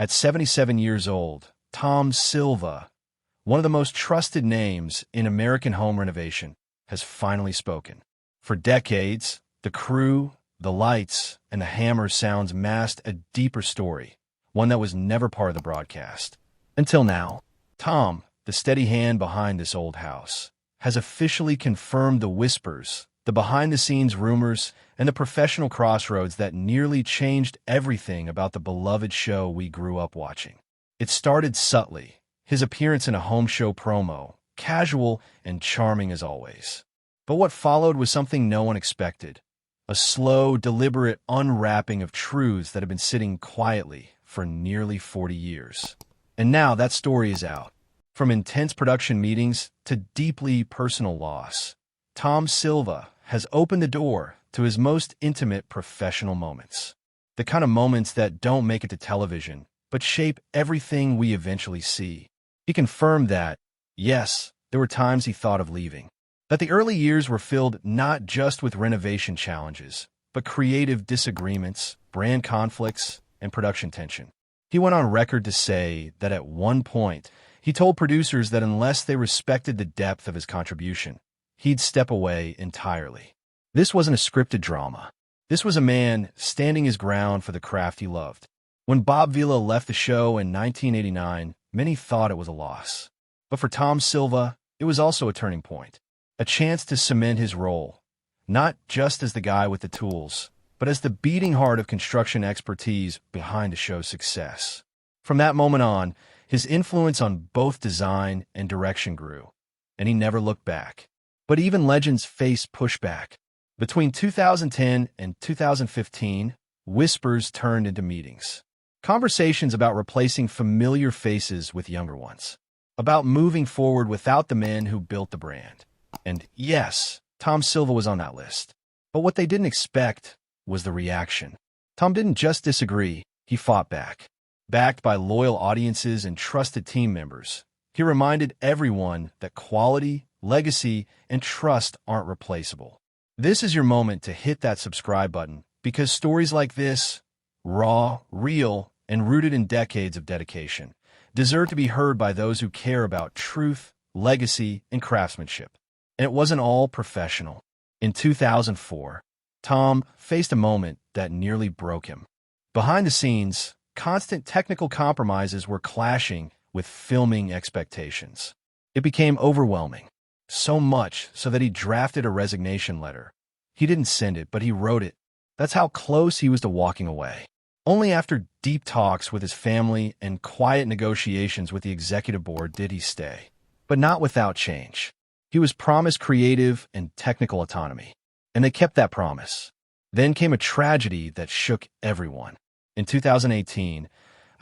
At 77 years old, Tom Silva, one of the most trusted names in American home renovation, has finally spoken. For decades, the crew, the lights, and the hammer sounds masked a deeper story, one that was never part of the broadcast. Until now, Tom, the steady hand behind this old house, has officially confirmed the whispers, the behind-the-scenes rumors, and the professional crossroads that nearly changed everything about the beloved show we grew up watching. It started subtly, his appearance in a home show promo, casual and charming as always. But what followed was something no one expected, a slow, deliberate unwrapping of truths that had been sitting quietly for nearly 40 years. And now that story is out. From intense production meetings to deeply personal loss, Tom Silva has opened the door to his most intimate professional moments. The kind of moments that don't make it to television, but shape everything we eventually see. He confirmed that, yes, there were times he thought of leaving. That the early years were filled not just with renovation challenges, but creative disagreements, brand conflicts, and production tension. He went on record to say that at one point, he told producers that unless they respected the depth of his contribution, he'd step away entirely. This wasn't a scripted drama. This was a man standing his ground for the craft he loved. When Bob Vila left the show in 1989, many thought it was a loss. But for Tom Silva, it was also a turning point. A chance to cement his role, not just as the guy with the tools, but as the beating heart of construction expertise behind the show's success. From that moment on, his influence on both design and direction grew, and he never looked back. But even legends face pushback. Between 2010 and 2015, whispers turned into meetings. Conversations about replacing familiar faces with younger ones. About moving forward without the men who built the brand. And yes, Tom Silva was on that list. But what they didn't expect was the reaction. Tom didn't just disagree, he fought back. Backed by loyal audiences and trusted team members, he reminded everyone that quality, legacy, and trust aren't replaceable. This is your moment to hit that subscribe button, because stories like this, raw, real, and rooted in decades of dedication, deserve to be heard by those who care about truth, legacy, and craftsmanship. And it wasn't all professional. In 2004, Tom faced a moment that nearly broke him. Behind the scenes, constant technical compromises were clashing with filming expectations. It became overwhelming. So much so that he drafted a resignation letter. He didn't send it, but he wrote it. That's how close he was to walking away. Only after deep talks with his family and quiet negotiations with the executive board did he stay. But not without change. He was promised creative and technical autonomy, and they kept that promise. Then came a tragedy that shook everyone. In 2018,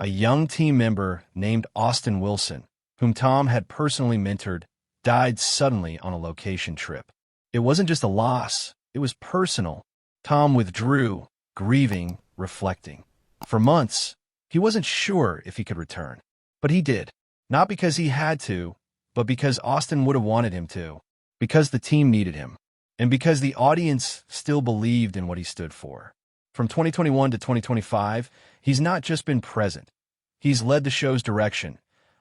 a young team member named Austin Wilson, whom Tom had personally mentored, died suddenly on a location trip. It wasn't just a loss, it was personal. Tom withdrew, grieving, reflecting. For months, he wasn't sure if he could return. But he did. Not because he had to, but because Austin would have wanted him to. Because the team needed him. And because the audience still believed in what he stood for. From 2021 to 2025, he's not just been present. He's led the show's direction,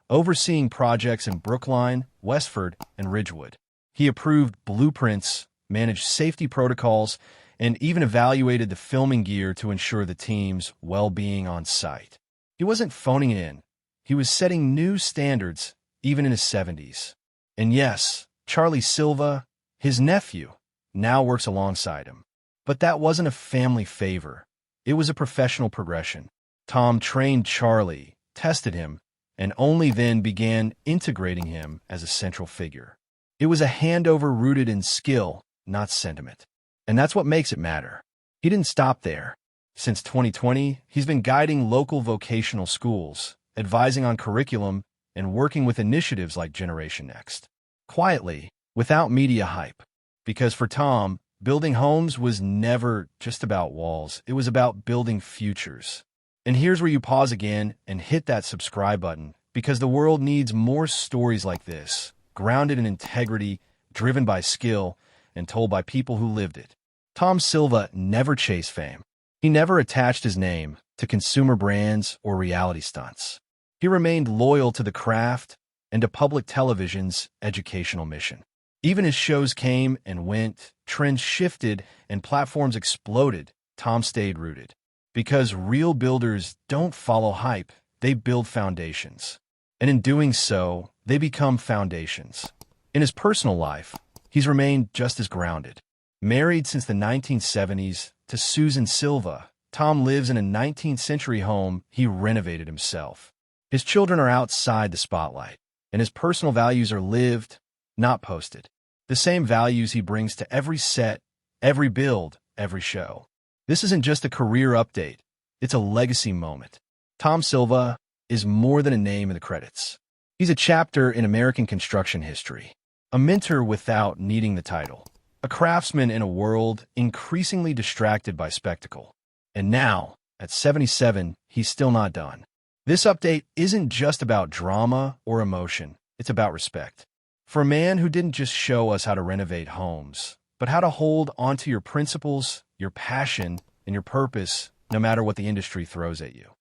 overseeing projects in Brookline, Westford, and Ridgewood. He approved blueprints, managed safety protocols, and even evaluated the filming gear to ensure the team's well-being on site. He wasn't phoning it in. He was setting new standards, even in his 70s. And yes, Charlie Silva, his nephew, now works alongside him. But that wasn't a family favor. It was a professional progression. Tom trained Charlie, tested him, and only then began integrating him as a central figure. It was a handover rooted in skill, not sentiment. And that's what makes it matter. He didn't stop there. Since 2020, he's been guiding local vocational schools, advising on curriculum, and working with initiatives like Generation Next. Quietly, without media hype. Because for Tom, building homes was never just about walls. It was about building futures. And here's where you pause again and hit that subscribe button, because the world needs more stories like this, grounded in integrity, driven by skill, and told by people who lived it. Tom Silva never chased fame. He never attached his name to consumer brands or reality stunts. He remained loyal to the craft and to public television's educational mission. Even as shows came and went, trends shifted, and platforms exploded, Tom stayed rooted. Because real builders don't follow hype, they build foundations. And in doing so, they become foundations. In his personal life, he's remained just as grounded. Married since the 1970s to Susan Silva, Tom lives in a 19th century home he renovated himself. His children are outside the spotlight, and his personal values are lived, not posted. The same values he brings to every set, every build, every show. This isn't just a career update, it's a legacy moment. Tom Silva is more than a name in the credits. He's a chapter in American construction history, a mentor without needing the title, a craftsman in a world increasingly distracted by spectacle. And now, at 77, he's still not done. This update isn't just about drama or emotion, it's about respect. For a man who didn't just show us how to renovate homes, but how to hold onto your principles, your passion, and your purpose, no matter what the industry throws at you.